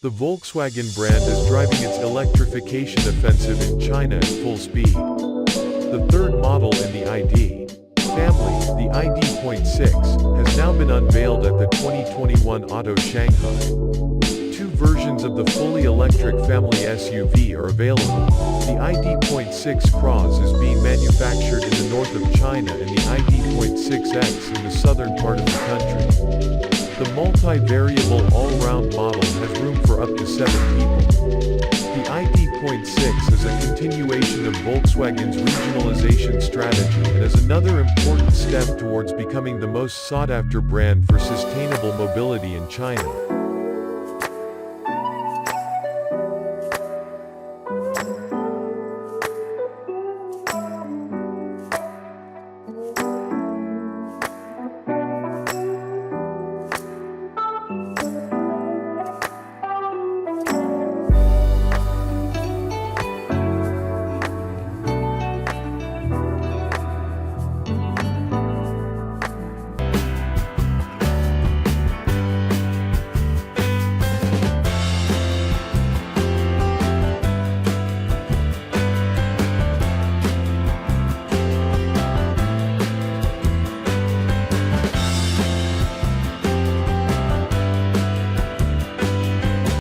The Volkswagen brand is driving its electrification offensive in China at full speed. The third model in the ID family, the ID.6, has now been unveiled at the 2021 Auto Shanghai. Two versions of the fully electric family SUV are available. The ID.6 Cross is being manufactured in the north of China and the ID.6X in the southern part of the country. The multi-variable all-round model has room for up to 7 people. The ID.6 is a continuation of Volkswagen's regionalization strategy and is another important step towards becoming the most sought-after brand for sustainable mobility in China.